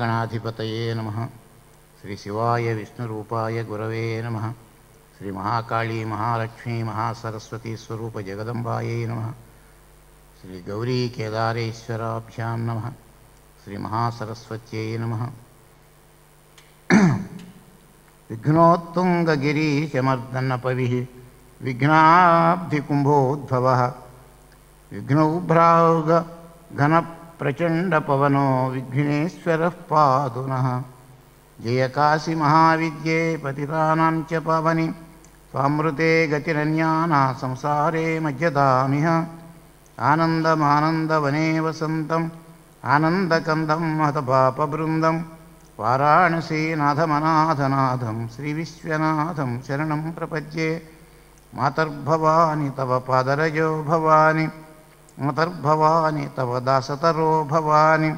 గణాధిపతయే నమః. శ్రీ శివాయ విష్ణురూపాయ గురవే నమః. శ్రీ మహాకాళీ మహాలక్ష్మీ మహాసరస్వతీ స్వరూప జగదంబాయై నమః. శ్రీ గౌరీ కేదారేశ్వరాభ్యాం నమః. శ్రీ మహాసరస్వత్యై నమః. విఘ్నోత్తుంగగిరీశమర్దన్నపవిః విఘ్నాబ్ధికుంభోద్భవః విఘ్నౌభ్రాగ ఘన ప్రచండ పవనో విఘ్నేశ్వరః పాదు నః. జయ కాశీ మహావిద్యే పతితానాం చ పావని త్వామృతే గతిరన్యానా సంసారే మజ్జతామిహ. ఆనందమానందవనే వసంతం ఆనందకందం మహతపాపబృందం వారాణసీనాథమనాథనాథం శ్రీవిశ్వనాథం శరణం ప్రపద్యే. మాతర్భవాని తవ పాదరజో భవాని మాతర్భవాని తవ దాసతరో భవాని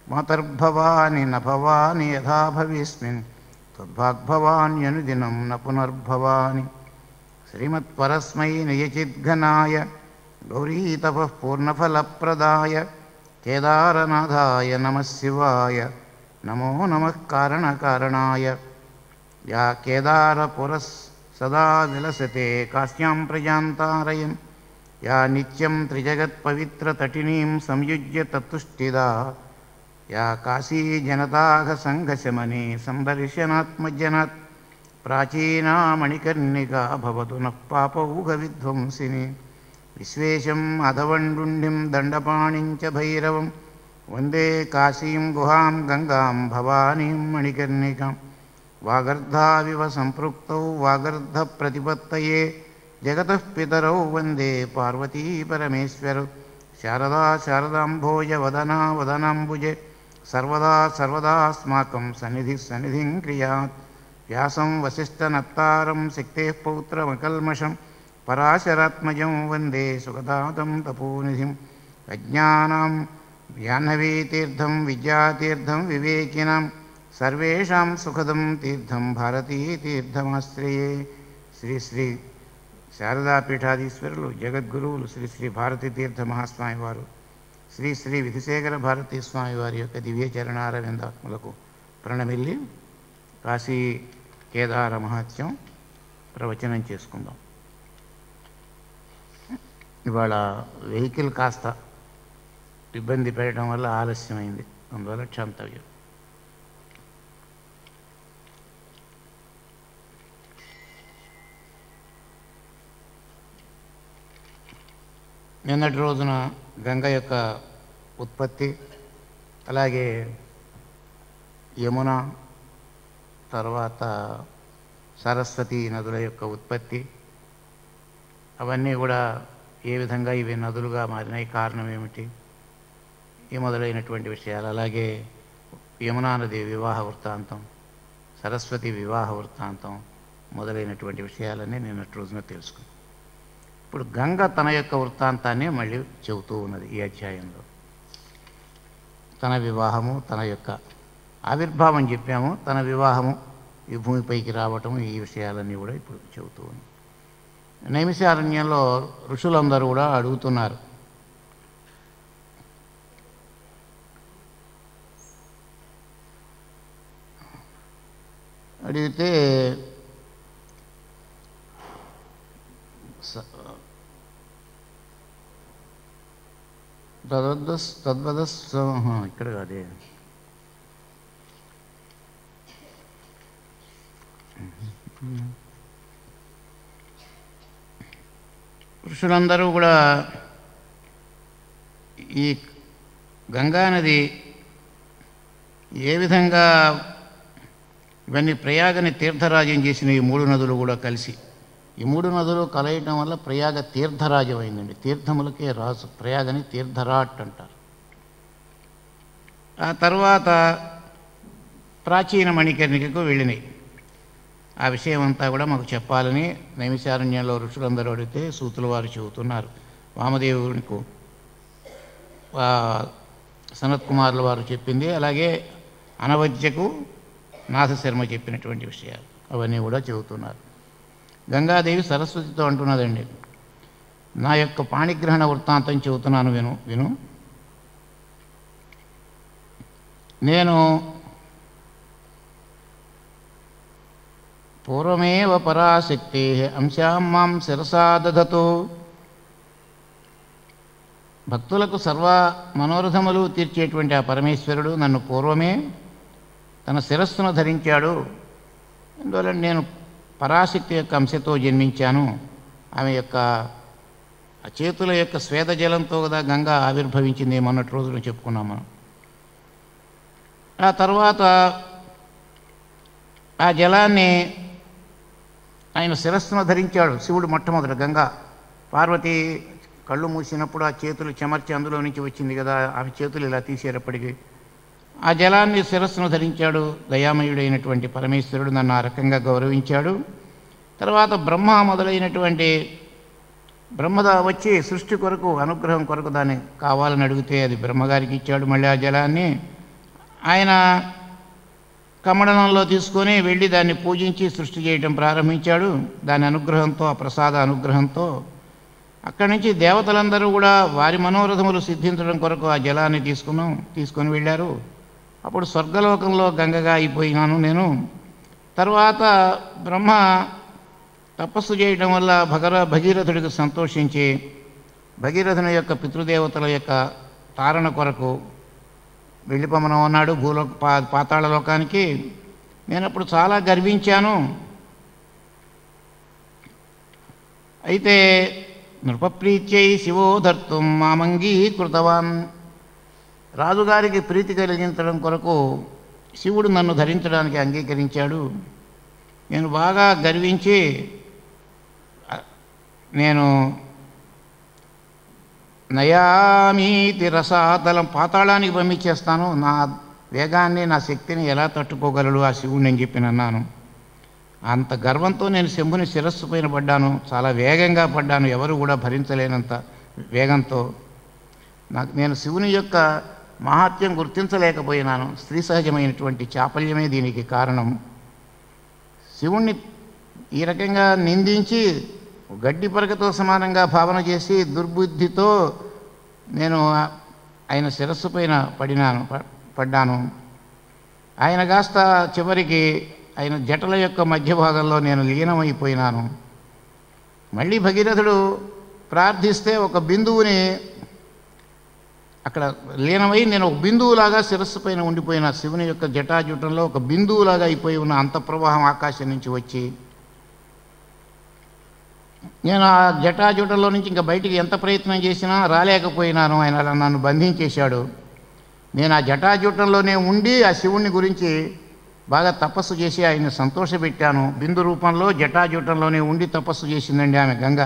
మాతర్భవాని న భవాని యథా భవిస్మిన్ తద్భాగ్భవాన్యనుదినం న పునర్భవాని. శ్రీమత్పరస్మై నియచిద్ఘనాయ గౌరీతపః పూర్ణఫలప్రదాయ కేదారనాథాయ నమః శివాయ నమో నమః కారణకారణాయ. యా కేదారపురః సదా విలసతే కాశ్యాం ప్రజాంతారయన్ యా నిత్యం త్రిజగత్పవిత్రతటినీం సంయుజ్య తత్తుష్టిదా యా కాశీ జనతాఘ సంఘశమనే సందర్శనాత్మజనాత్ ప్రాచీనా మణికర్ణికా భవతు నః పాపౌఘ విధ్వంసిని. విశ్వేశం అధవండుండిం దండపాణిం చ భైరవం వందే కాశీం గుహాం గంగాం భవానీం మణికర్ణికాం. వాగర్ధావివ సంపృక్తౌ వాగర్ధ ప్రతిపత్తయే జగతః పితరౌ వందే పార్వతీ పరమేశ్వరౌ. శారదా శారదాంభోజ వదనా వదనాంబుజే సర్వదా సర్వదాస్మాకం సన్నిధిః సన్నిధిం క్రియాత్. వ్యాసం వసిష్ఠనప్తారం శక్తేః పౌత్రమకల్మషం పరాశరాత్మజం వందే సుగతాదం తపోనిధిం. అజ్ఞానాం జాహ్నవీతీర్థం విద్యాతీర్థం వివేకినాం సర్వేషాం సుఖదం తీర్థం భారతీతీర్థమాశ్రయే. శ్రీ శ్రీ శారదాపీఠాధీశ్వరులు జగద్గురువులు శ్రీ శ్రీ భారతీ తీర్థ మహాస్వామి వారు శ్రీ శ్రీ విధుశేఖర భారతీ స్వామి వారి యొక్క దివ్య చరణారవిందాత్మలకు ప్రణమిల్లి కాశీ కేదార మహాత్యం ప్రవచనం చేసుకుందాం. ఇవాళ వెహికల్ కాస్త ఇబ్బంది పెట్టడం వల్ల ఆలస్యమైంది, అందువల్ల క్షంతవ్యం. నిన్నటి రోజున గంగ యొక్క ఉత్పత్తి, అలాగే యమున తర్వాత సరస్వతి నదుల యొక్క ఉత్పత్తి, అవన్నీ కూడా ఏ విధంగా ఇవి నదులుగా మారినాయి, కారణం ఏమిటి, ఈ మొదలైనటువంటి విషయాలు, అలాగే యమునా నది వివాహ వృత్తాంతం, సరస్వతి వివాహ వృత్తాంతం మొదలైనటువంటి విషయాలన్నీ నిన్నటి రోజున తెలుసుకున్నాం. ఇప్పుడు గంగ తన యొక్క వృత్తాంతాన్ని మళ్ళీ చెబుతూ ఉన్నది ఈ అధ్యాయంలో. తన వివాహము, తన యొక్క ఆవిర్భావం చెప్పాము, తన వివాహము, ఈ భూమిపైకి రావటము, ఈ విషయాలన్నీ కూడా ఇప్పుడు చెబుతూ ఉంది. నైమిషారణ్యంలో ఋషులందరూ కూడా అడుగుతున్నారు, అడిగితే ఇక్కడ అదే ఋషులందరూ కూడా ఈ గంగానది ఏ విధంగా ఇవన్నీ ప్రయాగని తీర్థరాజ్యం చేసిన ఈ మూడు నదులు కూడా కలిసి, ఈ మూడు నదులు కలయటం వల్ల ప్రయాగ తీర్థరాజ్యం అయిందండి. తీర్థములకే రాజు, ప్రయాగని తీర్థరాట్ అంటారు. ఆ తర్వాత ప్రాచీన మణికర్ణికకు వెళ్ళినాయి. ఆ విషయం అంతా కూడా మాకు చెప్పాలని నైమిషారణ్యంలో ఋషులందరూ అడిగితే సూతుల వారు చెబుతున్నారు. వామదేవునికి సనత్కుమారుల వారు చెప్పింది, అలాగే అనవద్యకు నాథశర్మ చెప్పినటువంటి విషయాలు అవన్నీ కూడా చెబుతున్నారు. గంగాదేవి సరస్వతితో అంటున్నదండి, నా యొక్క పాణిగ్రహణ వృత్తాంతం చెబుతున్నాను, విను. నేను పూర్వమేవ పరాశక్తే అంశాం మాం శిరసా దధతు. భక్తులకు సర్వ మనోరథములు తీర్చేటువంటి ఆ పరమేశ్వరుడు నన్ను పూర్వమే తన శిరస్సును ధరించాడు. అందువల్ల నేను పరాశక్తి యొక్క అంశతో జన్మించాను. ఆమె యొక్క చేతుల యొక్క స్వేద జలంతో కదా గంగా ఆవిర్భవించింది మొన్నటి రోజున చెప్పుకున్నాం మనం. ఆ తర్వాత ఆ జలాన్ని ఆయన శిరస్సును ధరించాడు శివుడు మొట్టమొదట. గంగా పార్వతి కళ్ళు మూసినప్పుడు ఆ చేతులు చెమర్చి అందులో నుంచి వచ్చింది కదా, ఆమె చేతులు ఇలా తీసేటప్పటికీ ఆ జలాన్ని శిరస్సును ధరించాడు. దయామయుడైనటువంటి పరమేశ్వరుడు నన్ను ఆ రకంగా గౌరవించాడు. తర్వాత బ్రహ్మ మొదలైనటువంటి బ్రహ్మద వచ్చి సృష్టి కొరకు అనుగ్రహం కొరకు దాన్ని కావాలని అడిగితే అది బ్రహ్మగారికి ఇచ్చాడు. మళ్ళీ ఆ జలాన్ని ఆయన కమండలంలో తీసుకొని వెళ్ళి దాన్ని పూజించి సృష్టి చేయడం ప్రారంభించాడు. దాని అనుగ్రహంతో, ఆ ప్రసాద అనుగ్రహంతో అక్కడి నుంచి దేవతలందరూ కూడా వారి మనోరథములు సిద్ధించడం కొరకు ఆ జలాన్ని తీసుకొని వెళ్ళారు. అప్పుడు స్వర్గలోకంలో గంగగా అయిపోయినాను నేను. తర్వాత బ్రహ్మ తపస్సు చేయడం వల్ల భగీరథుడికి సంతోషించి భగీరథుని యొక్క పితృదేవతల యొక్క తారణ కొరకు వెళ్ళిపోమని అన్నాడు పాతాళ లోకానికి. నేను అప్పుడు చాలా గర్వించాను. అయితే నృపప్రీత్యై శివో ధర్తుం మామంగీకృతవాన్. రాజుగారికి ప్రీతి కలిగించడం కొరకు శివుడు నన్ను ధరించడానికి అంగీకరించాడు. నేను బాగా గర్వించి నేను నయామీతి రసాతలం పాతాళానికి పంపించేస్తాను, నా వేగాన్ని నా శక్తిని ఎలా తట్టుకోగలడు ఆ శివుడిని అని చెప్పి అన్నాను. అంత గర్వంతో నేను శంభుని శిరస్సు పైన పడ్డాను. చాలా వేగంగా పడ్డాను, ఎవరు కూడా భరించలేనంత వేగంతో. నేను శివుని యొక్క మహాత్యం గుర్తించలేకపోయినాను. స్త్రీ సహజమైనటువంటి చాపల్యమే దీనికి కారణం. శివుణ్ణి ఈ రకంగా నిందించి గడ్డి పరకతో సమానంగా భావన చేసి దుర్బుద్ధితో నేను ఆయన శిరస్సు పైన పడ్డాను. ఆయన కాస్త చివరికి ఆయన జటల యొక్క మధ్య భాగంలో నేను లీనమైపోయినాను. మళ్ళీ భగీరథుడు ప్రార్థిస్తే ఒక బిందువుని అక్కడ లీనమై నేను ఒక బిందువులాగా శిరస్సు పైన ఉండిపోయిన శివుని యొక్క జటాజుటంలో ఒక బిందువులాగా అయిపోయి ఉన్న అంతఃప్రవాహం ఆకాశం నుంచి వచ్చి నేను ఆ జటాజుటంలో నుంచి ఇంకా బయటికి ఎంత ప్రయత్నం చేసినా రాలేకపోయినాను. ఆయన అలా నన్ను బంధించేశాడు. నేను ఆ జటాజుటంలోనే ఉండి ఆ శివుని గురించి బాగా తపస్సు చేసి ఆయన్ని సంతోషపెట్టాను. బిందు రూపంలో జటాజుటంలోనే ఉండి తపస్సు చేసిందండి ఆమె గంగ.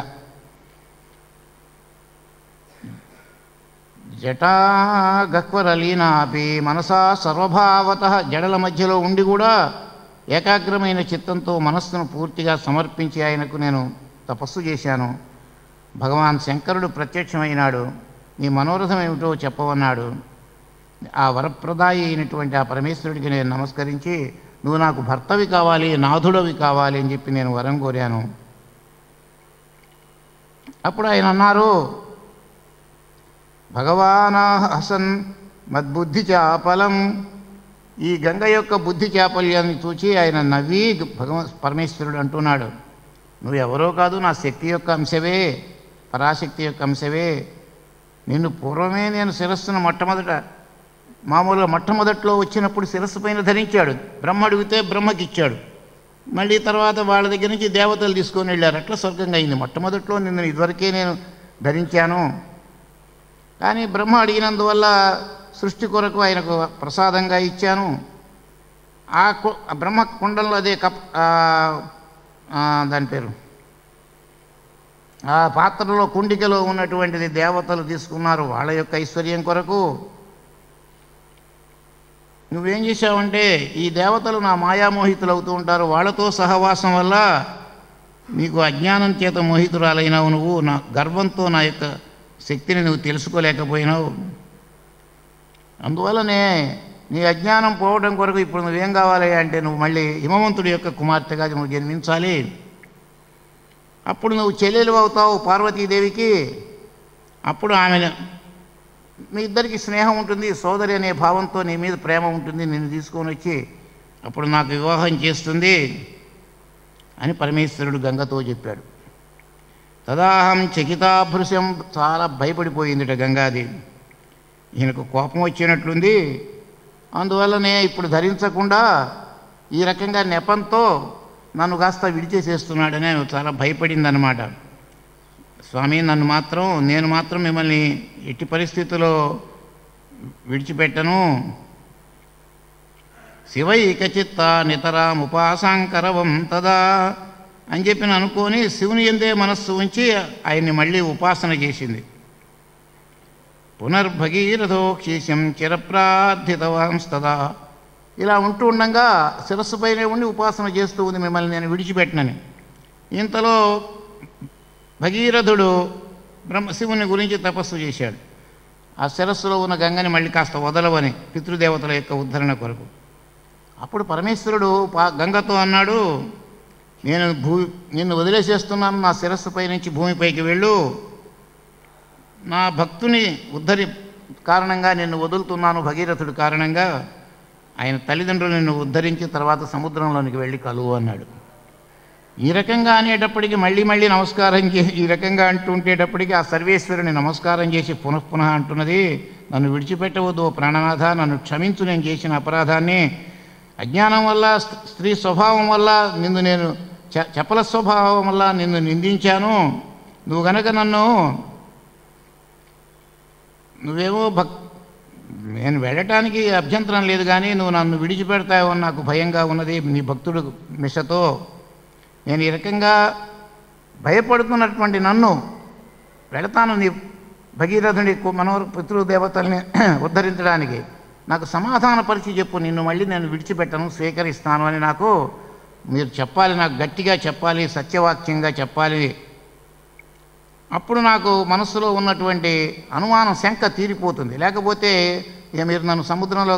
జటా గహ్వరలీనాపి మనసా సర్వభావత. జడల మధ్యలో ఉండి కూడా ఏకాగ్రమైన చిత్తంతో మనస్సును పూర్తిగా సమర్పించి ఆయనకు నేను తపస్సు చేశాను. భగవాన్ శంకరుడు ప్రత్యక్షమైనాడు. నీ మనోరథం ఏమిటో చెప్పవన్నాడు. ఆ వరప్రదాయి అయినటువంటి ఆ పరమేశ్వరుడికి నేను నమస్కరించి నువ్వు నాకు భర్తవి కావాలి, నాథుడవి కావాలి అని చెప్పి నేను వరం కోరాను. అప్పుడు ఆయన అన్నారు, భగవానా హసన్ మద్బుద్ధి చాపలం. ఈ గంగ యొక్క బుద్ధి చాపల్యాన్ని చూచి ఆయన నవ్వి పరమేశ్వరుడు అంటున్నాడు, నువ్వు ఎవరో కాదు, నా శక్తి యొక్క అంశవే, పరాశక్తి యొక్క అంశవే. నిన్ను పూర్వమే నేను శిరస్సును మామూలుగా మొట్టమొదట్లో వచ్చినప్పుడు శిరస్సు పైన ధరించాడు. బ్రహ్మ అడిగితే బ్రహ్మకిచ్చాడు. మళ్ళీ తర్వాత వాళ్ళ దగ్గర నుంచి దేవతలు తీసుకొని వెళ్ళారు. అట్లా స్వర్గంగా అయింది. మొట్టమొదట్లో నిన్ను ఇదివరకే నేను ధరించాను. కానీ బ్రహ్మ అడిగినందువల్ల సృష్టి కొరకు ఆయనకు ప్రసాదంగా ఇచ్చాను. ఆ బ్రహ్మ కుండంలో అదే దాని పేరు ఆ పాత్రలో కుండికలో ఉన్నటువంటిది దేవతలు తీసుకున్నారు వాళ్ళ యొక్క ఐశ్వర్యం కొరకు. నువ్వేం చేశావంటే ఈ దేవతలు నా మాయామోహితులు అవుతూ ఉంటారు, వాళ్ళతో సహవాసం వల్ల నీకు అజ్ఞానం చేత మోహితురాలైనావు. నువ్వు నా గర్వంతో నా యొక్క శక్తిని నువ్వు తెలుసుకోలేకపోయినావు. అందువల్లనే నీ అజ్ఞానం పోవడం కొరకు ఇప్పుడు నువ్వేం కావాలి అంటే నువ్వు మళ్ళీ హిమవంతుడి యొక్క కుమార్తెగా నువ్వు జన్మించాలి. అప్పుడు నువ్వు చెల్లెలు అవుతావు పార్వతీదేవికి. అప్పుడు మీ ఇద్దరికి స్నేహం ఉంటుంది, సోదరి అనే భావంతో నీ మీద ప్రేమ ఉంటుంది, నిన్ను తీసుకొని వచ్చి అప్పుడు నాకు వివాహం చేస్తుంది అని పరమేశ్వరుడు గంగతో చెప్పాడు. తదాహం చకితాభృశం, చాలా భయపడిపోయిందిట గంగాదేవి. ఈయనకు కోపం వచ్చినట్లుంది, అందువల్లనే ఇప్పుడు ధరించకుండా ఈ రకంగా నెపంతో నన్ను కాస్త విడిచేసేస్తున్నాడని చాలా భయపడిందనమాట. స్వామి నేను మాత్రం మిమ్మల్ని ఎట్టి పరిస్థితుల్లో విడిచిపెట్టను. శివైకచిత్త నితరాం ఉపాసాంకరవం తదా అని చెప్పి అనుకొని శివుని యందే మనస్సు ఉంచి ఆయన్ని మళ్ళీ ఉపాసన చేసింది. పునర్భగీరథో క్షీశం చిరప్రార్థితవాంస్తదా, ఇలా ఉంటూ ఉండగా శిరస్సుపైనే ఉండి ఉపాసన చేస్తూ ఉంది, మిమ్మల్ని నేను విడిచిపెట్టనని. ఇంతలో భగీరథుడు బ్రహ్మశివుని గురించి తపస్సు చేశాడు. ఆ శిరస్సులో ఉన్న గంగని మళ్ళీ కాస్త వదలవని, పితృదేవతల యొక్క ఉద్ధరణ కొరకు. అప్పుడు పరమేశ్వరుడు గంగతో అన్నాడు, నిన్ను వదిలేసేస్తున్నాను, నా శిరస్సుపై నుంచి భూమిపైకి వెళ్ళు, నా భక్తుని కారణంగా నిన్ను వదులుతున్నాను, భగీరథుడి కారణంగా. ఆయన తల్లిదండ్రులు నిన్ను ఉద్ధరించి తర్వాత సముద్రంలోనికి వెళ్ళి కలువు అన్నాడు. ఈ రకంగా అనేటప్పటికీ మళ్ళీ నమస్కారం చేసి, ఈ రకంగా అంటుంటేటప్పటికీ ఆ సర్వేశ్వరుని నమస్కారం చేసి పునఃపునః అంటున్నది, నన్ను విడిచిపెట్టవద్దు ప్రాణనాథ, నన్ను క్షమించు, నేను చేసిన అపరాధాన్ని. అజ్ఞానం వల్ల, స్త్రీ స్వభావం వల్ల నిన్ను నేను, చపల స్వభావం వల్ల నిన్ను నిందించాను. నువ్వు గనక నువ్వేమో నేను వెళ్ళటానికి అభ్యంతరం లేదు, కానీ నువ్వు నన్ను విడిచిపెడతావో నాకు భయంగా ఉన్నది నీ భక్తుడు మిషతో. నేను ఈ రకంగా భయపడుతున్నటువంటి నన్ను వెళతాను నీ భగీరథుడి పితృదేవతల్ని ఉద్ధరించడానికి, నాకు సమాధానపరిచి చెప్పు, నిన్ను మళ్ళీ నేను విడిచిపెట్టను, స్వీకరిస్తాను అని నాకు మీరు చెప్పాలి, నాకు గట్టిగా చెప్పాలి, సత్యవాక్యంగా చెప్పాలి. అప్పుడు నాకు మనస్సులో ఉన్నటువంటి అనుమానం, శంక తీరిపోతుంది. లేకపోతే మీరు నన్ను సముద్రంలో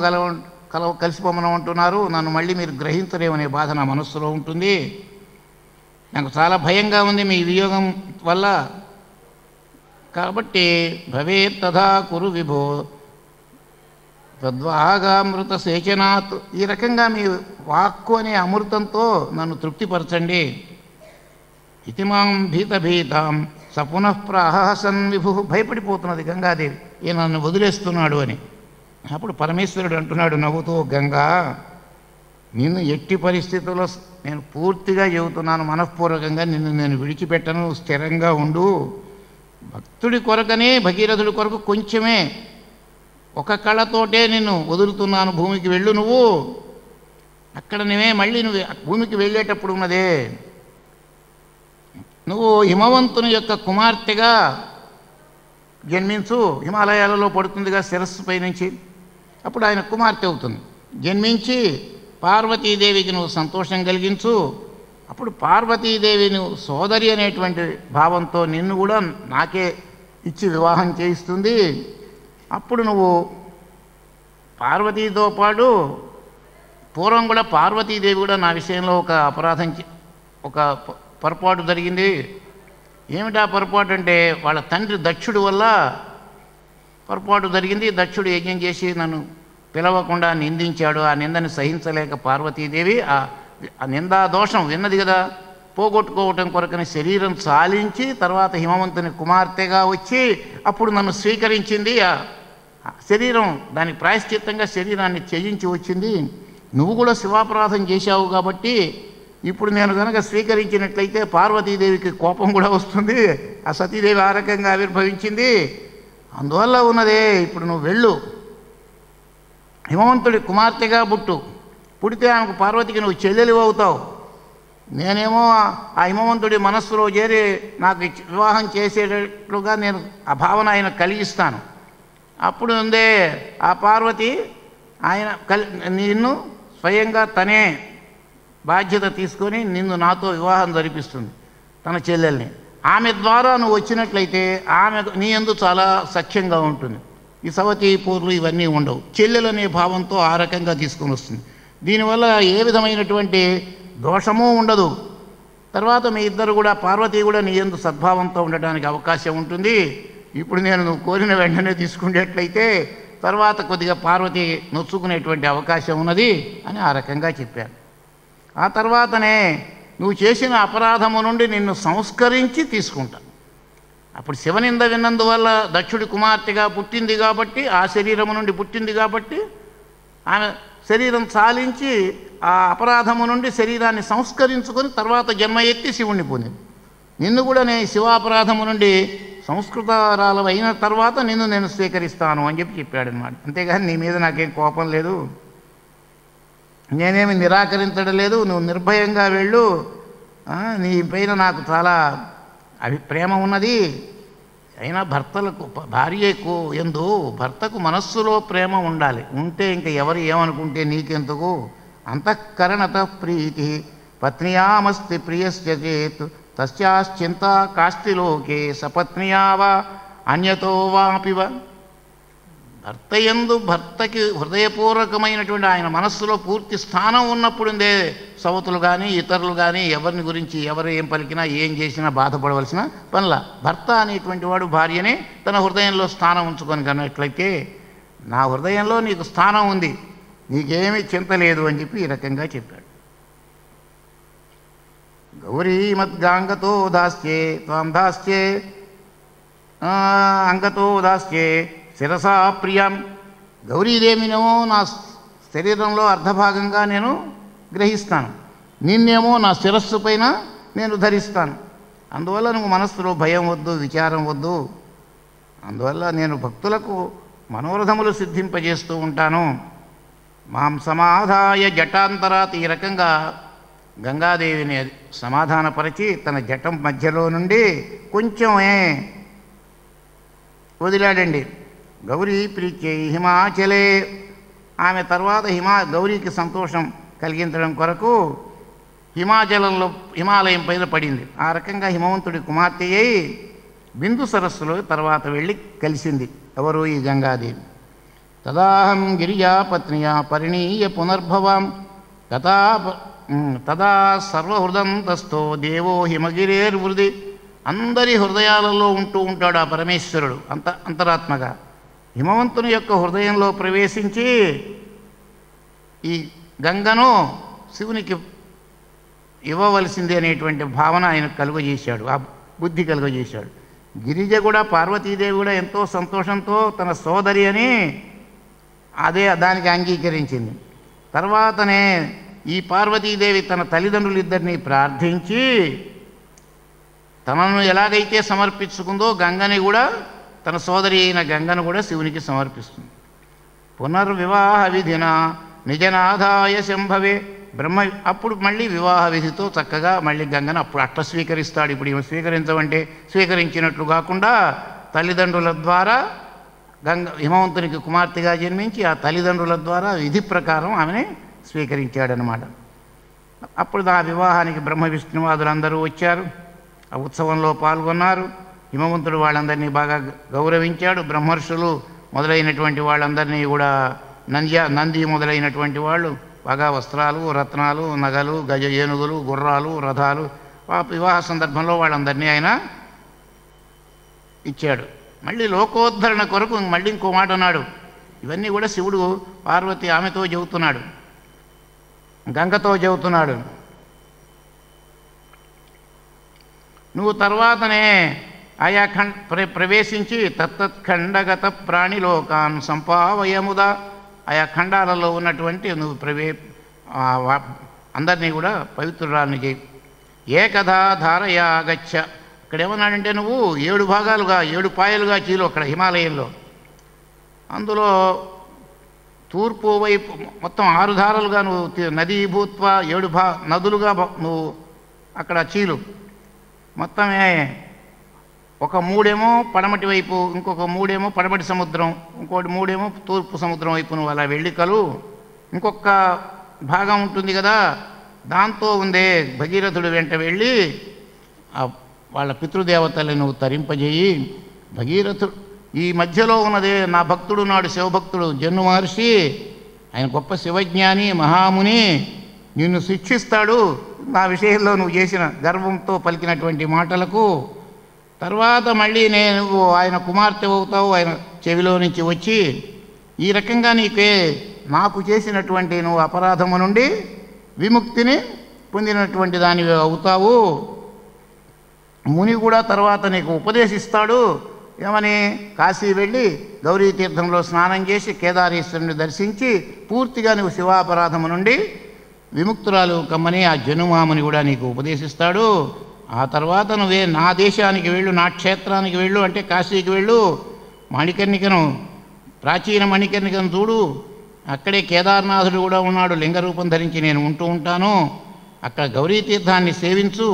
కలిసిపోమనంటున్నారు, నన్ను మళ్ళీ మీరు గ్రహించలేమనే బాధ నా మనస్సులో ఉంటుంది. నాకు చాలా భయంగా ఉంది మీ వియోగం వల్ల. కాబట్టి భవేత్ తథా కురు విభో తద్వాగామృత సేచనాత్, ఈ రకంగా మీ వాక్కు అనే అమృతంతో నన్ను తృప్తిపరచండి. ఇతిమాం భీతాం సపునఃప్రాహసన్ విభు, భయపడిపోతున్నది గంగాదేవి, ఈయన నన్ను వదిలేస్తున్నాడు అని. అప్పుడు పరమేశ్వరుడు అంటున్నాడు నవ్వుతూ, గంగా నిన్ను ఎట్టి పరిస్థితుల్లో నేను పూర్తిగా చెబుతున్నాను, మనఃపూర్వకంగా నిన్ను నేను విడిచిపెట్టను, స్థిరంగా ఉండు. భక్తుడి కొరకనే, భగీరథుడి కొరకు కొంచెమే, ఒక కళతోటే నిన్ను వదులుతున్నాను, భూమికి వెళ్ళు నువ్వు. అక్కడ మళ్ళీ నువ్వు భూమికి వెళ్ళేటప్పుడు ఉన్నదే, నువ్వు హిమవంతుని యొక్క కుమార్తెగా జన్మించు, హిమాలయాలలో పడుతుందిగా శిరస్సుపై నుంచి, అప్పుడు ఆయన కుమార్తె అవుతుంది. జన్మించి పార్వతీదేవికి నువ్వు సంతోషం కలిగించు. అప్పుడు పార్వతీదేవి నువ్వు సోదరి అనేటువంటి భావంతో నిన్ను కూడా నాకే ఇచ్చి వివాహం చేయిస్తుంది. అప్పుడు నువ్వు పార్వతీతో పాటు, పూర్వం కూడా పార్వతీదేవి కూడా నా విషయంలో ఒక అపరాధం, ఒక పొరపాటు జరిగింది. ఏమిటా పొరపాటు అంటే, వాళ్ళ తండ్రి దక్షుడు వల్ల పొరపాటు జరిగింది. దక్షుడు యజ్ఞం చేసి నన్ను పిలవకుండా నిందించాడు. ఆ నిందని సహించలేక పార్వతీదేవి ఆ నిందా దోషం విన్నది కదా, పోగొట్టుకోవటం కొరకని శరీరం చాలించి తర్వాత హిమవంతుని కుమార్తెగా వచ్చి అప్పుడు నన్ను స్వీకరించింది. ఆ శరీరం దానికి ప్రాయశ్చిత్తంగా శరీరాన్ని త్యజించి వచ్చింది. నువ్వు కూడా శివాపరాధం చేశావు కాబట్టి ఇప్పుడు నేను కనుక స్వీకరించినట్లయితే పార్వతీదేవికి కోపం కూడా వస్తుంది. ఆ సతీదేవి ఆ రకంగా ఆవిర్భవించింది. అందువల్ల ఉన్నదే, ఇప్పుడు నువ్వు వెళ్ళు, హిమవంతుడి కుమార్తెగా పుడితే ఆమెకు పార్వతికి నువ్వు చెల్లెలు అవుతావు. నేనేమో ఆ హిమవంతుడి మనస్సులో చేరి నాకు వివాహం చేసేటట్లుగా నేను ఆ భావన ఆయన కలిగిస్తాను. అప్పుడు ఉందే ఆ పార్వతి నిన్ను స్వయంగా తనే బాధ్యత తీసుకొని నిన్ను నాతో వివాహం జరిపిస్తుంది, తన చెల్లెల్ని. ఆమె ద్వారా నువ్వు వచ్చినట్లయితే ఆమె నీ యందు చాలా సఖ్యంగా ఉంటుంది. ఈ సవతి పూర్లు ఇవన్నీ ఉండవు. చెల్లెలు అనే భావంతో ఆ రకంగా తీసుకొని వస్తుంది. దీనివల్ల ఏ విధమైనటువంటి దోషము ఉండదు. తర్వాత మీ ఇద్దరు కూడా, పార్వతి కూడా నీ యందు సద్భావంతో ఉండడానికి అవకాశం ఉంటుంది. ఇప్పుడు నేను నువ్వు కోరిన వెంటనే తీసుకునేట్లయితే తర్వాత కొద్దిగా పార్వతి నొచ్చుకునేటువంటి అవకాశం ఉన్నది అని ఆ రకంగా చెప్పాను. ఆ తర్వాతనే నువ్వు చేసిన అపరాధము నుండి నిన్ను సంస్కరించి తీసుకుంటాను. అప్పుడు శివనింద విన్నందువల్ల దక్షుడి కుమార్తెగా పుట్టింది కాబట్టి, ఆ శరీరము నుండి పుట్టింది కాబట్టి ఆమె శరీరం చాలించి ఆ అపరాధము నుండి శరీరాన్ని సంస్కరించుకొని తర్వాత జన్మ ఎత్తి శివుణ్ణి పొందింది. నిన్ను కూడా నేను శివాపరాధము నుండి సంస్కృతారాలు అయిన తర్వాత నిన్ను నేను స్వీకరిస్తాను అని చెప్పాడు అన్నమాట. అంతేగాని నీ మీద నాకేం కోపం లేదు, నేనేమి నిరాకరించడం లేదు, నువ్వు నిర్భయంగా వెళ్ళు, నీ పైన నాకు చాలా ప్రేమ ఉన్నది. అయినా భర్తలకు భార్యకు ఎందు భర్తకు మనస్సులో ప్రేమ ఉండాలి, ఉంటే ఇంకా ఎవరు ఏమనుకుంటే నీకెందుకు. అంతఃకరణత ప్రీతి పత్నియామస్తి ప్రియస్య చేత్ తస్యాశ్చింతా కాస్తిలోకే సపత్నియావా అన్యతో వాపివ. భర్త యందు భర్తకి హృదయపూర్వకమైనటువంటి ఆయన మనస్సులో పూర్తి స్థానం ఉన్నప్పుడుందే సవతులు కానీ ఇతరులు కానీ ఎవరిని గురించి ఎవరు ఏం పలికినా ఏం చేసినా బాధపడవలసిన పనుల. భర్త అనేటువంటి వాడు భార్యనే తన హృదయంలో స్థానం ఉంచుకొని కన్నట్లయితే నా హృదయంలో నీకు స్థానం ఉంది, నీకేమీ చింత లేదు అని చెప్పి ఈ రకంగా చెప్పాడు. గౌరీ మద్గాంగతో దాస్యే త్వాం దాస్యే అంగతో దాస్యే శిరసా ప్రియం. గౌరీదేవినేమో నా శరీరంలో అర్ధభాగంగా నేను గ్రహిస్తాను, నిన్నేమో నా శిరస్సు పైన నేను ధరిస్తాను. అందువల్ల నువ్వు మనస్సులో భయం వద్దు, విచారం వద్దు. అందువల్ల నేను భక్తులకు మనోరథములు సిద్ధింపజేస్తూ ఉంటాను. మాం సమాధాయ జటాంతరాత్. ఈ రకంగా గంగాదేవిని సమాధానపరిచి తన జటం మధ్యలో నుండి కొంచెమే వదిలాడండి. గౌరీ ప్రీత్యై హిమాచలే. ఆమె తర్వాత గౌరీకి సంతోషం కలిగించడం కొరకు హిమాలయం పైన పడింది. ఆ రకంగా హిమవంతుడి కుమార్తె అయి బిందు సరస్సులో తర్వాత వెళ్ళి కలిసింది. ఎవరు? ఈ గంగాదేవి. తదాహం గిరియా పత్నియా పరిణీయ పునర్భవాం తదా సర్వహృదంతస్థో దేవో హిమగిరేర్వృది. అందరి హృదయాలలో ఉంటూ ఉంటాడు ఆ పరమేశ్వరుడు అంతరాత్మగా. హిమవంతుని యొక్క హృదయంలో ప్రవేశించి ఈ గంగను శివునికి ఇవ్వవలసింది అనేటువంటి భావన ఆయన కలుగజేశాడు, ఆ బుద్ధి కలుగజేశాడు. గిరిజ కూడా, పార్వతీదేవి కూడా ఎంతో సంతోషంతో తన సోదరి అని దానికి అంగీకరించింది. తర్వాతనే ఈ పార్వతీదేవి తన తల్లిదండ్రులిద్దరినీ ప్రార్థించి తనను ఎలాగైతే సమర్పించుకుందో గంగని కూడా, తన సోదరి అయిన గంగను కూడా శివునికి సమర్పిస్తుంది. పునర్వివాహ విధిన నిజనాదాయ శంభవే. అప్పుడు మళ్ళీ వివాహ విధితో చక్కగా మళ్ళీ గంగను అప్పుడు అట్ట స్వీకరిస్తాడు. ఇప్పుడు ఈమె స్వీకరించమంటే స్వీకరించినట్లు కాకుండా తల్లిదండ్రుల ద్వారా హిమవంతునికి కుమార్తెగా జన్మించి ఆ తల్లిదండ్రుల ద్వారా విధి ప్రకారం ఆమెని స్వీకరించాడనమాట. అప్పుడు ఆ వివాహానికి బ్రహ్మ విష్ణువాదులందరూ వచ్చారు, ఆ ఉత్సవంలో పాల్గొన్నారు. హిమవంతుడు వాళ్ళందరినీ బాగా గౌరవించాడు. బ్రహ్మర్షులు మొదలైనటువంటి వాళ్ళందరినీ కూడా నంది మొదలైనటువంటి వాళ్ళు బాగా వస్త్రాలు, రత్నాలు, నగలు, గజ ఏనుగులు, గుర్రాలు, రథాలు వివాహ సందర్భంలో వాళ్ళందరినీ ఆయన ఇచ్చాడు. మళ్ళీ లోకోద్ధరణ కొరకు మళ్ళీ ఇంకో మాట అన్నాడు. ఇవన్నీ కూడా శివుడు పార్వతి ఆమెతో చెబుతున్నాడు, గంగతో చెబుతున్నాడు. నువ్వు తర్వాతనే ఆయా ప్రవేశించి తత్తత్ఖండగత ప్రాణిలోకాన్ సంపావయముదా. ఆయా ఖండాలలో ఉన్నటువంటి నువ్వు అందరినీ కూడా పవిత్రురాలని చేయి. ఏకథా ధారయా గచ్చ. ఇక్కడ ఏమన్నాడంటే నువ్వు 7 భాగాలుగా 7 పాయలుగా చీలు అక్కడ హిమాలయంలో. అందులో తూర్పు వైపు మొత్తం 6 ధారలుగా నువ్వు నదీభూత్వ 7 నదులుగా నువ్వు అక్కడ చీలు. మొత్తమే ఒక 3 ఏమో పడమటి వైపు, ఇంకొక 3 ఏమో పడమటి సముద్రం, ఇంకోటి 3 ఏమో తూర్పు సముద్రం వైపు నువ్వు అలా వెళ్ళి కలు. ఇంకొక భాగం ఉంటుంది కదా, దాంతో ఉందే భగీరథుడు వెంట వెళ్ళి వాళ్ళ పితృదేవతల్ని నువ్వు తరింపజేయి. భగీరథుడు ఈ మధ్యలో ఉన్నదే నా భక్తుడు నాడు శివభక్తుడు జన్ను మహర్షి, ఆయన గొప్ప శివజ్ఞాని మహాముని, నిన్ను శిక్షిస్తాడు నా విషయంలో నువ్వు చేసిన గర్వంతో పలికినటువంటి మాటలకు. తర్వాత మళ్ళీ నువ్వు ఆయన కుమార్తె అవుతావు, ఆయన చెవిలో నుంచి వచ్చి ఈ రకంగా నాకు చేసినటువంటి నువ్వు అపరాధము నుండి విముక్తిని పొందినటువంటి దానివి అవుతావు. ముని కూడా తర్వాత నీకు ఉపదేశిస్తాడు. ఏమని? కాశీ వెళ్ళి గౌరీ తీర్థంలో స్నానం చేసి కేదారేశ్వరుని దర్శించి పూర్తిగా నువ్వు శివాపరాధము నుండి విముక్తురాలు కమ్మని ఆ జనుమాముని కూడా నీకు ఉపదేశిస్తాడు. ఆ తర్వాత నువ్వే నా దేశానికి వెళ్ళు, నా క్షేత్రానికి వెళ్ళు అంటే కాశీకి వెళ్ళు, మణికర్ణికను, ప్రాచీన మణికర్ణికను చూడు. అక్కడే కేదార్నాథుడు కూడా ఉన్నాడు, లింగరూపం ధరించి నేను ఉంటూ ఉంటాను. అక్కడ గౌరీ తీర్థాన్ని సేవించు,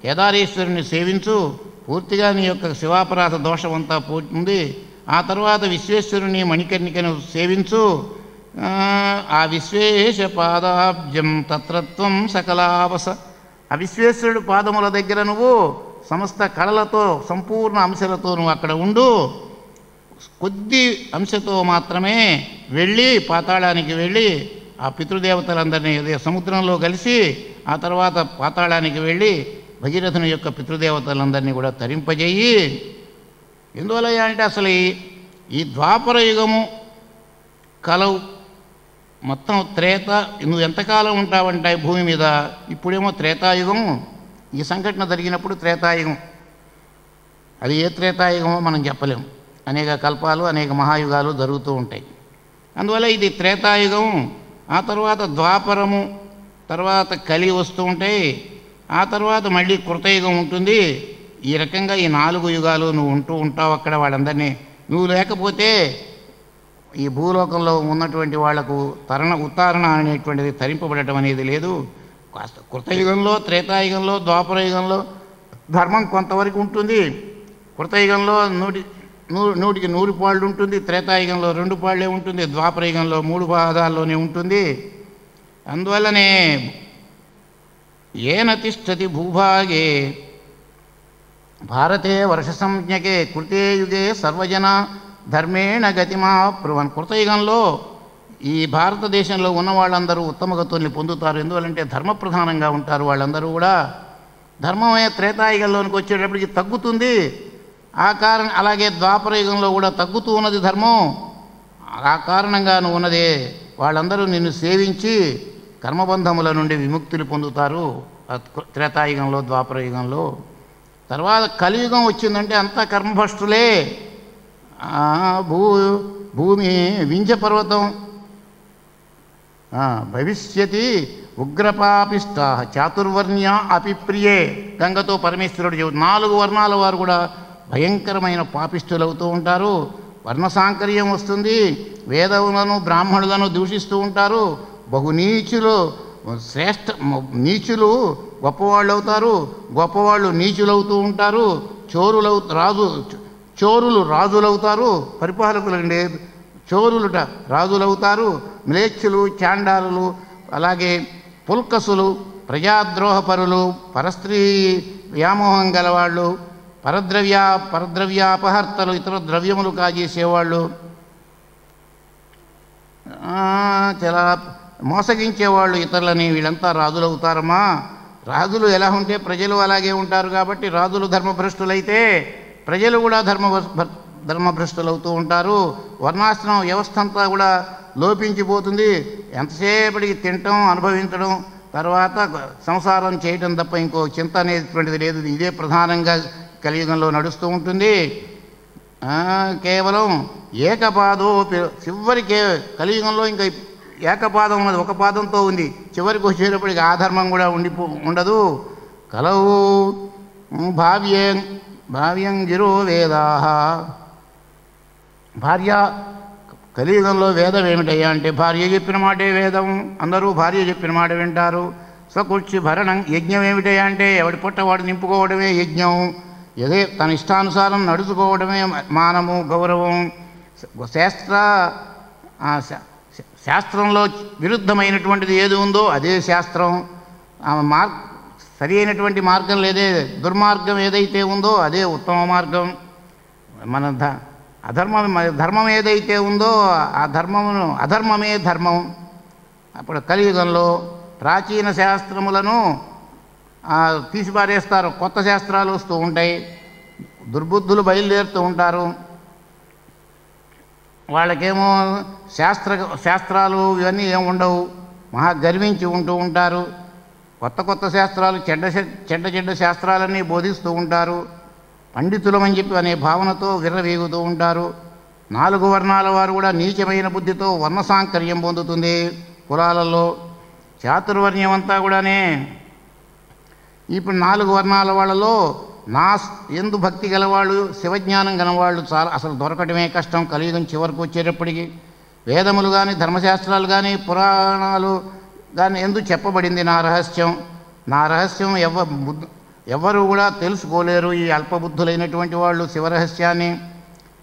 కేదారేశ్వరుని సేవించు, పూర్తిగా నీ యొక్క శివాపరాధ దోషం అంతా పోతుంది. ఆ తర్వాత విశ్వేశ్వరుని మణికర్ణికను సేవించు. ఆ విశ్వేశ పాదాబ్జం తత్రత్వం సకలావస, ఆ విశ్వేశ్వరుడు పాదముల దగ్గర నువ్వు సమస్త కళలతో సంపూర్ణ అంశలతో నువ్వు అక్కడ ఉండు. కొద్ది అంశతో మాత్రమే వెళ్ళి పాతాళానికి వెళ్ళి ఆ పితృదేవతలందరినీ సముద్రంలో కలిసి ఆ తర్వాత పాతాళానికి వెళ్ళి భగీరథుని యొక్క పితృదేవతలందరినీ కూడా తరింపజేయి. ఎందువల్ల అంటే అసలు ఈ ద్వాపర యుగము కలవు మొత్తం త్రేత, నువ్వు ఎంతకాలం ఉంటావంటే భూమి మీద. ఇప్పుడేమో త్రేతాయుగం, ఈ సంఘటన జరిగినప్పుడు త్రేతాయుగం. అది ఏ త్రేతాయుగమో మనం చెప్పలేం. అనేక కల్పాలు, అనేక మహాయుగాలు జరుగుతూ ఉంటాయి. అందువల్ల ఇది త్రేతాయుగం. ఆ తర్వాత ద్వాపరము, తర్వాత కలి వస్తూ ఉంటాయి. ఆ తర్వాత మళ్ళీ కృతయుగం ఉంటుంది. ఈ రకంగా ఈ 4 యుగాలు నువ్వు ఉంటూ ఉంటావు అక్కడ. వాళ్ళందరినీ నువ్వు లేకపోతే ఈ భూలోకంలో ఉన్నటువంటి వాళ్లకు ఉత్తారణ అనేటువంటిది తరింపబడటం అనేది లేదు. కాస్త కృతయుగంలో, త్రేతాయుగంలో, ద్వాపరయుగంలో ధర్మం కొంతవరకు ఉంటుంది. కృతయుగంలో 100కి 100 పాళ్ళు ఉంటుంది, త్రేతాయుగంలో 2 పాళ్ళే ఉంటుంది, ద్వాపరయుగంలో 3 పాదాల్లోనే ఉంటుంది. అందువల్లనే ఏన తిష్టతి భూభాగే భారతే వర్ష సంజ్ఞకే కృతే యుగే సర్వజన ధర్మేణ గతిమాప్రువన్. కృతయుగంలో ఈ భారతదేశంలో ఉన్న వాళ్ళందరూ ఉత్తమ గతుల్ని పొందుతారు. ఎందువల్లంటే ధర్మప్రధానంగా ఉంటారు వాళ్ళందరూ కూడా. ధర్మమే త్రేతాయుగంలోనికి వచ్చేటప్పటికి తగ్గుతుంది. అలాగే ద్వాపరయుగంలో కూడా తగ్గుతూ ఉన్నది ధర్మం. ఆ కారణంగా నువ్వు ఉన్నదే వాళ్ళందరూ నిన్ను సేవించి కర్మబంధముల నుండి విముక్తులు పొందుతారు త్రేతాయుగంలో, ద్వాపరయుగంలో. తర్వాత కలియుగం వచ్చిందంటే అంతా కర్మభ్రష్టులే. భూమి వింధ్య పర్వతం భవిష్యతి ఉగ్రపాపిష్ట చాతుర్వర్ణ్య అపిప్రియే. గంగతో పరమేశ్వరుడు చెబుతాడు 4 వర్ణాల వారు కూడా భయంకరమైన పాపిష్టులు అవుతూ ఉంటారు. వర్ణసాంకర్యం వస్తుంది. వేదములను బ్రాహ్మణులను దూషిస్తూ ఉంటారు. నీచులు గొప్పవాళ్ళు అవుతారు, గొప్పవాళ్ళు నీచులవుతూ ఉంటారు. చోరులు రాజులవుతారు, పరిపాలకులండి. చోరులుట రాజులవుతారు. మ్లేచ్చులు, చాండాలులు, అలాగే పుల్కసులు, ప్రజాద్రోహపరులు, పరస్త్రీ వ్యామోహం గలవాళ్ళు, పరద్రవ్యాపహర్తలు, ఇతర ద్రవ్యములు కాజేసేవాళ్ళు, చాలా మోసగించేవాళ్ళు ఇతరులని, వీళ్ళంతా రాజులు అవుతారమ్మా. రాజులు ఎలా ఉంటే ప్రజలు అలాగే ఉంటారు. కాబట్టి రాజులు ధర్మభ్రష్టులైతే ప్రజలు కూడా ధర్మభ్రష్టులు అవుతూ ఉంటారు. వర్ణాశ్రమ వ్యవస్థ అంతా కూడా లోపించిపోతుంది. ఎంతసేపటికి తినటం, అనుభవించడం, తర్వాత సంసారం చేయటం తప్ప ఇంకో చింత అనేటువంటిది లేదు. ఇదే ప్రధానంగా కలియుగంలో నడుస్తూ ఉంటుంది. కేవలం ఏకపాదో చివరికి కలియుగంలో ఇంకా ఏకపాదం ఉన్నది, ఒక పాదంతో ఉంది. చివరికి వచ్చేటప్పటికి ఆ ధర్మం కూడా ఉండదు. కలవు భావ్యం గిరో వేదా. భార్య కలియుగంలో వేదం ఏమిటయ్యా అంటే భార్య చెప్పిన మాటే వేదం. అందరూ భార్య చెప్పిన మాట వింటారు. స్వకుర్చి భరణం. యజ్ఞం ఏమిటయ్యా అంటే ఎవడి పొట్టవాడు నింపుకోవడమే యజ్ఞం. ఏదే తన ఇష్టానుసారం నడుచుకోవడమే మానము, గౌరవం. శాస్త్రంలో విరుద్ధమైనటువంటిది ఏది ఉందో అదే శాస్త్రం. సరి అయినటువంటి మార్గం లేదే, దుర్మార్గం ఏదైతే ఉందో అదే ఉత్తమ మార్గం. మన ధర్మం ఏదైతే ఉందో ఆ అధర్మమే ధర్మం. అప్పుడు కలియుగంలో ప్రాచీన శాస్త్రములను తీసిపారేస్తారు, కొత్త శాస్త్రాలు వస్తూ ఉంటాయి. దుర్బుద్ధులు బయలుదేరుతూ ఉంటారు. వాళ్ళకేమో శాస్త్రాలు ఇవన్నీ ఏమి ఉండవు, మహా గర్వించి ఉంటూ ఉంటారు. కొత్త శాస్త్రాలు చెడ్డ శాస్త్రాలన్నీ బోధిస్తూ ఉంటారు. పండితులమని చెప్పి అనే భావనతో విర్రవీగుతూ ఉంటారు. 4 వర్ణాల వారు కూడా నీచమైన బుద్ధితో వర్ణసాంకర్యం పొందుతుంది. కులాలలో చాతుర్వర్ణ్యం అంతా కూడానే ఇప్పుడు 4 వర్ణాల వాళ్ళలో ఎందు భక్తి గలవాళ్ళు, శివజ్ఞానం గలవాళ్ళు చాలా అసలు దొరకటమే కష్టం. కలియుగం చివరికి వచ్చేటప్పటికి వేదములు కానీ ధర్మశాస్త్రాలు కానీ పురాణాలు కానీ ఎందు చెప్పబడింది నా రహస్యం ఎవ్వరూ కూడా తెలుసుకోలేరు. ఈ అల్పబుద్ధులైనటువంటి వాళ్ళు శివరహస్యాన్ని.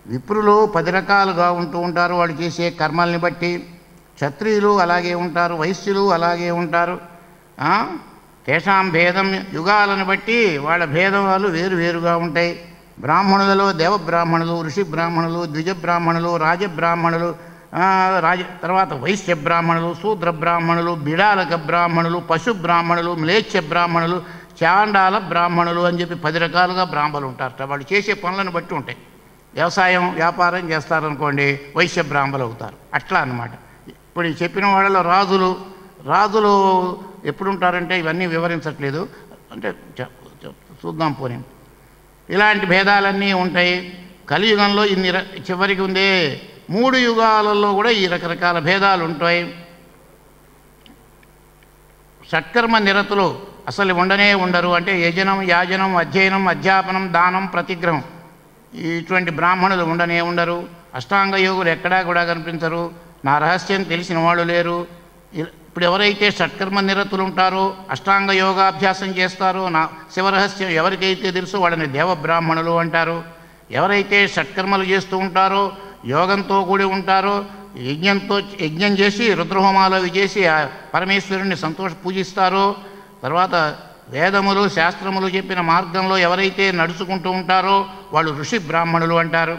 విప్రులు 10 రకాలుగా ఉంటూ ఉంటారు వాళ్ళు చేసే కర్మల్ని బట్టి. క్షత్రియులు అలాగే ఉంటారు, వైశ్యులు అలాగే ఉంటారు. తేషాం భేదం యుగాలను బట్టి వాళ్ళ భేదాలు వేరుగా ఉంటాయి. బ్రాహ్మణులలో దేవబ్రాహ్మణులు, ఋషి బ్రాహ్మణులు, ద్విజ బ్రాహ్మణులు, రాజబ్రాహ్మణులు, తర్వాత వైశ్య బ్రాహ్మణులు, శూద్ర బ్రాహ్మణులు, బిడాలక బ్రాహ్మణులు, పశు బ్రాహ్మణులు, మ్లేచ్ఛ బ్రాహ్మణులు, చాండాల బ్రాహ్మణులు అని చెప్పి 10 రకాలుగా బ్రాహ్మణులు ఉంటారట. వాళ్ళు చేసే పనులను బట్టి ఉంటాయి. వ్యవసాయం వ్యాపారం చేస్తారనుకోండి, వైశ్య బ్రాహ్మణులు అవుతారు. అట్లా అన్నమాట. ఇప్పుడు చెప్పిన వాళ్ళలో రాజులు ఎప్పుడుంటారంటే ఇవన్నీ వివరించట్లేదు, అంటే చూద్దాం పోనీ. ఇలాంటి భేదాలన్నీ ఉంటాయి. కలియుగంలో చివరికి ఉందే 3 యుగాలలో కూడా ఈ రకరకాల భేదాలు ఉంటాయి. షట్కర్మ నిరతులు అసలు ఉండరు. అంటే యజనం, యాజనం, అధ్యయనం, అధ్యాపనం, దానం, ప్రతిగ్రహం ఇటువంటి బ్రాహ్మణులు ఉండరు. అష్టాంగ యోగులు ఎక్కడా కూడా కనిపించరు. నా రహస్యం తెలిసిన వాళ్ళు లేరు. ఇప్పుడు ఎవరైతే షట్కర్మ నిరతులు ఉంటారో, అష్టాంగ యోగాభ్యాసం చేస్తారో, నా శివరహస్యం ఎవరికైతే తెలుసో వాళ్ళని దేవబ్రాహ్మణులు అంటారు. ఎవరైతే షట్కర్మలు చేస్తూ ఉంటారో, యోగంతో కూడి ఉంటారో, యజ్ఞం చేసి రుద్రహోమాలు అవి చేసి పరమేశ్వరుణ్ణి పూజిస్తారో, తర్వాత వేదములు శాస్త్రములు చెప్పిన మార్గంలో ఎవరైతే నడుచుకుంటూ ఉంటారో వాళ్ళు ఋషి బ్రాహ్మణులు అంటారు.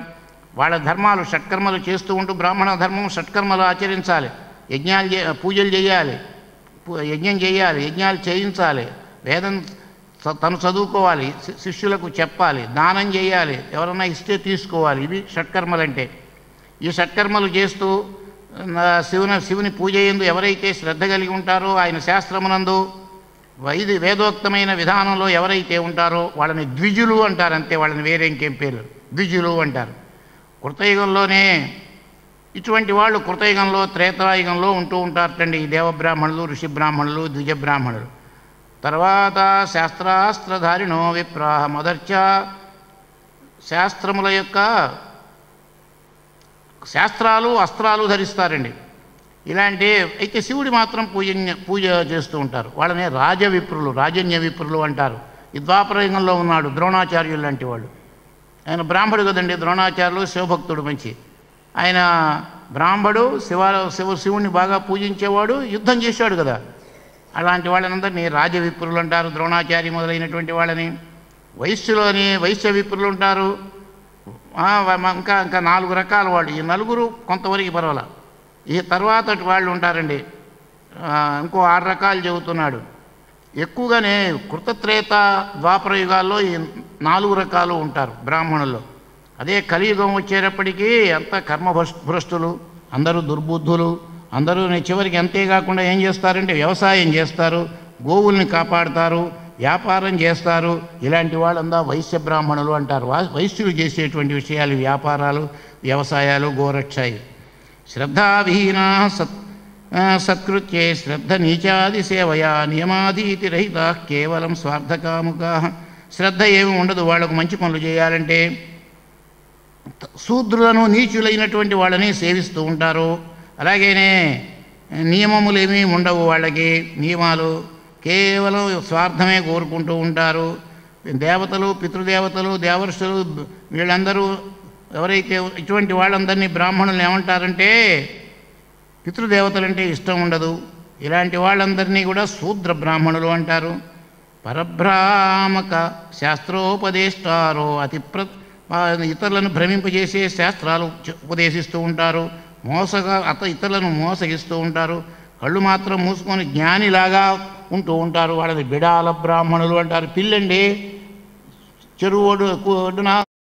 వాళ్ళ ధర్మాలు షట్కర్మలు చేస్తూ ఉంటూ బ్రాహ్మణ ధర్మం షట్కర్మలు ఆచరించాలి. పూజలు చేయాలి, యజ్ఞం చేయాలి, యజ్ఞాలు చేయించాలి, వేదం తను చదువుకోవాలి, శిష్యులకు చెప్పాలి, దానం చేయాలి, ఎవరన్నా ఇస్తే తీసుకోవాలి. ఇవి షట్కర్మలంటే. ఈ షట్కర్మలు చేస్తూ శివుని పూజ యందు ఎవరైతే శ్రద్ధ కలిగి ఉంటారో, ఆయన శాస్త్రమునందు వేదోక్తమైన విధానంలో ఎవరైతే ఉంటారో వాళ్ళని ద్విజులు అంటారు. అంతే, వాళ్ళని వేరే ఇంకేం పేరు ద్విజులు అంటారు. కృతయుగంలోనే ఇటువంటి వాళ్ళు కృతయుగంలో, త్రేతాయుగంలో ఉంటూ ఉంటారటండి ఈ దేవబ్రాహ్మణులు, ఋషి బ్రాహ్మణులు, ద్విజ బ్రాహ్మణులు. తర్వాత శాస్త్రాస్త్రధారిణో విప్రాహ మొదర్చ శాస్త్రముల యొక్క శాస్త్రాలు అస్త్రాలు ధరిస్తారండి. ఇలాంటి అయితే శివుడి మాత్రం పూజ చేస్తూ ఉంటారు. వాళ్ళనే రాజన్య విప్రులు అంటారు. ఈ ద్వాపరయుగంలో ఉన్నాడు ద్రోణాచార్యులు లాంటి వాళ్ళు. ఆయన బ్రాహ్మడు కదండి, ద్రోణాచార్యులు శివభక్తుడు మంచి. ఆయన బ్రాహ్మడు, శివుణ్ణి బాగా పూజించేవాడు, యుద్ధం చేశాడు కదా. అలాంటి వాళ్ళనందరినీ రాజవిప్రులు అంటారు, ద్రోణాచార్య మొదలైనటువంటి వాళ్ళని. వైశ్య విప్రులు ఉంటారు. ఇంకా 4 రకాల వాళ్ళు. ఈ 4 కొంతవరకు పర్వాల. ఈ తర్వాత వాళ్ళు ఉంటారండి, ఇంకో 6 రకాలు చెబుతున్నాడు. ఎక్కువగానే కృతత్రేత ద్వాపర యుగాల్లో ఈ 4 రకాలు ఉంటారు బ్రాహ్మణుల్లో. అదే కలియుగం వచ్చేటప్పటికీ అంత కర్మభ్రష్టులు, అందరూ దుర్బుద్ధులు, అందరూ చివరికి అంతేకాకుండా ఏం చేస్తారంటే వ్యవసాయం చేస్తారు, గోవుల్ని కాపాడుతారు, వ్యాపారం చేస్తారు. ఇలాంటి వాళ్ళందా వైశ్య బ్రాహ్మణులు అంటారు. వైశ్యులు చేసేటువంటి విషయాలు వ్యాపారాలు, వ్యవసాయాలు, గోరక్షాయి. శ్రద్ధావిహీనా సత్కృత్యే శ్రద్ధ నీచాది సేవయా నియమాదీతి రహిత కేవలం స్వార్థకాముకా. శ్రద్ధ ఏమి ఉండదు వాళ్లకు మంచి పనులు చేయాలంటే. శూద్రులను, నీచులైనటువంటి వాళ్ళని సేవిస్తూ ఉంటారు. అలాగేనే నియమములు ఏమీ ఉండవు వాళ్ళకి. నియమాలు కేవలం స్వార్థమే కోరుకుంటూ ఉంటారు. దేవతలు, పితృదేవతలు, దేవర్షులు వీళ్ళందరూ ఎవరైతే ఇటువంటి వాళ్ళందరినీ బ్రాహ్మణులు ఏమంటారంటే పితృదేవతలంటే ఇష్టం ఉండదు. ఇలాంటి వాళ్ళందరినీ కూడా శూద్ర బ్రాహ్మణులు అంటారు. పరభ్రామక శాస్త్రోపదేష్టారో ఇతరులను భ్రమింపజేసే శాస్త్రాలు ఉపదేశిస్తూ ఉంటారు. ఇతరులను మోసగిస్తూ ఉంటారు. కళ్ళు మాత్రం మూసుకొని జ్ఞానిలాగా ఉంటూ ఉంటారు. వాళ్ళని బిడాల బ్రాహ్మణులు అంటారు. పిల్లండి చెరువు ఒడ్డున